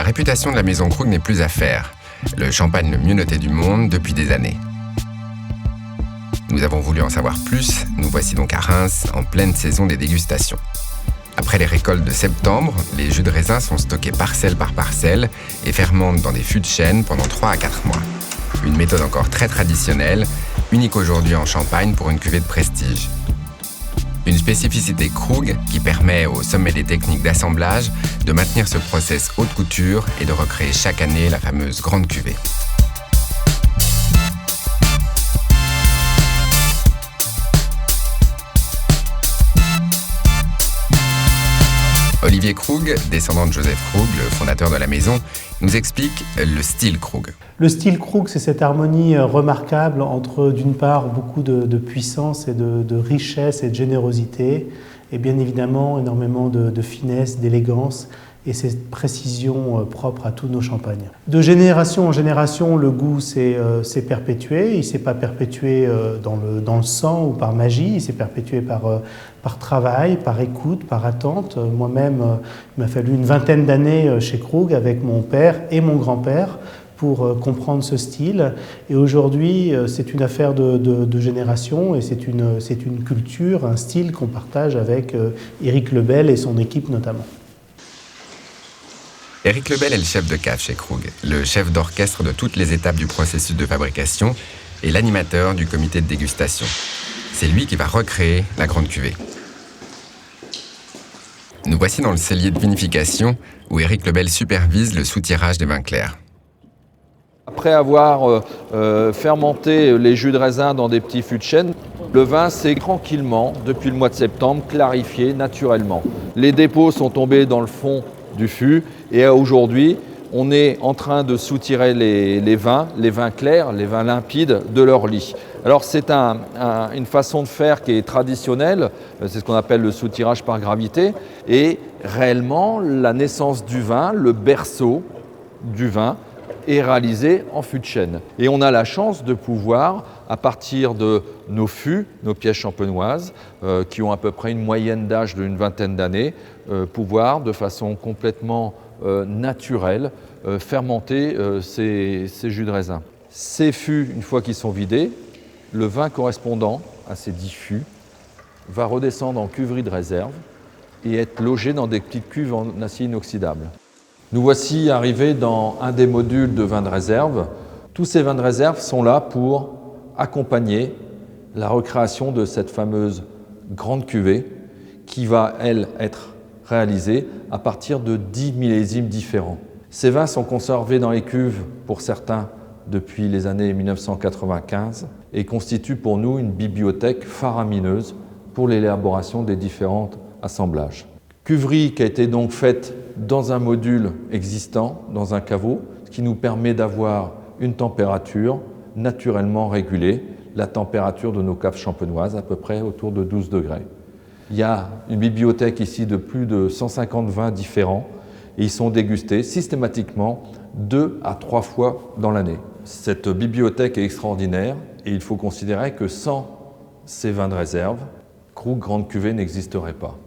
La réputation de la maison Krug n'est plus à faire. Le champagne le mieux noté du monde depuis des années. Nous avons voulu en savoir plus, nous voici donc à Reims, en pleine saison des dégustations. Après les récoltes de septembre, les jus de raisin sont stockés parcelle par parcelle et fermentent dans des fûts de chêne pendant 3 à 4 mois. Une méthode encore très traditionnelle, unique aujourd'hui en Champagne pour une cuvée de prestige. Une spécificité Krug qui permet au sommet des techniques d'assemblage de maintenir ce process haute couture et de recréer chaque année la fameuse grande cuvée. Olivier Krug, descendant de Joseph Krug, le fondateur de la maison, nous explique le style Krug. Le style Krug, c'est cette harmonie remarquable entre, d'une part, beaucoup de puissance et de richesse et de générosité, et bien évidemment énormément de finesse, d'élégance, et cette précision propre à tous nos champagnes. De génération en génération, le goût s'est perpétué. Il ne s'est pas perpétué dans le sang ou par magie, il s'est perpétué par travail, par écoute, par attente. Moi-même, il m'a fallu une vingtaine d'années chez Krug avec mon père et mon grand-père pour comprendre ce style. Et aujourd'hui, c'est une affaire de génération et c'est une culture, un style qu'on partage avec Éric Lebel et son équipe notamment. Éric Lebel est le chef de cave chez Krug, le chef d'orchestre de toutes les étapes du processus de fabrication et l'animateur du comité de dégustation. C'est lui qui va recréer la grande cuvée. Nous voici dans le cellier de vinification où Éric Lebel supervise le soutirage des vins clairs. Après avoir fermenté les jus de raisin dans des petits fûts de chêne, le vin s'est tranquillement, depuis le mois de septembre, clarifié naturellement. Les dépôts sont tombés dans le fond du fût et aujourd'hui, on est en train de soutirer les vins clairs, les vins limpides de leur lit. Alors c'est une façon de faire qui est traditionnelle, c'est ce qu'on appelle le soutirage par gravité, et réellement la naissance du vin, le berceau du vin, est réalisé en fût de chêne. Et on a la chance de pouvoir, à partir de nos fûts, nos pièces champenoises, qui ont à peu près une moyenne d'âge d'une vingtaine d'années, pouvoir de façon complètement naturelle fermenter ces jus de raisin. Ces fûts, une fois qu'ils sont vidés, le vin correspondant à ces 10 fûts va redescendre en cuverie de réserve et être logé dans des petites cuves en acier inoxydable. Nous voici arrivés dans un des modules de vins de réserve. Tous ces vins de réserve sont là pour accompagner la recréation de cette fameuse grande cuvée qui va, elle, être réalisée à partir de 10 millésimes différents. Ces vins sont conservés dans les cuves, pour certains, depuis les années 1995 et constituent pour nous une bibliothèque faramineuse pour l'élaboration des différents assemblages. Cuverie qui a été donc faite dans un module existant, dans un caveau, ce qui nous permet d'avoir une température naturellement régulée, la température de nos caves champenoises, à peu près autour de 12 degrés. Il y a une bibliothèque ici de plus de 150 vins différents et ils sont dégustés systématiquement 2 à 3 fois dans l'année. Cette bibliothèque est extraordinaire et il faut considérer que sans ces vins de réserve, Krug Grande Cuvée n'existerait pas.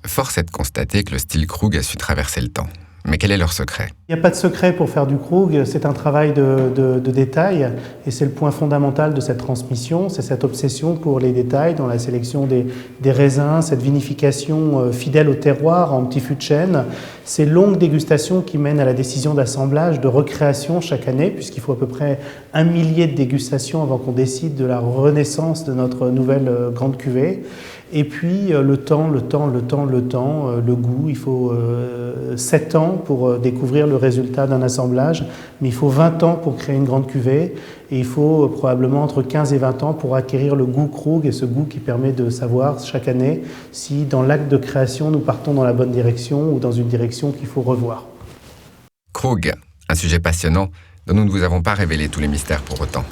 Force est de constater que le style Krug a su traverser le temps. Mais quel est leur secret ? Il n'y a pas de secret pour faire du Krug, c'est un travail de détail et c'est le point fondamental de cette transmission, c'est cette obsession pour les détails dans la sélection des raisins, cette vinification fidèle au terroir en petits fûts de chêne, ces longues dégustations qui mènent à la décision d'assemblage, de recréation chaque année, puisqu'il faut à peu près 1 millier de dégustations avant qu'on décide de la renaissance de notre nouvelle grande cuvée. Et puis le temps, le goût, il faut 7 ans pour découvrir le résultat d'un assemblage, mais il faut 20 ans pour créer une grande cuvée, et il faut probablement entre 15 et 20 ans pour acquérir le goût Krug, et ce goût qui permet de savoir chaque année si dans l'acte de création nous partons dans la bonne direction ou dans une direction qu'il faut revoir. Krug, un sujet passionnant dont nous ne vous avons pas révélé tous les mystères pour autant.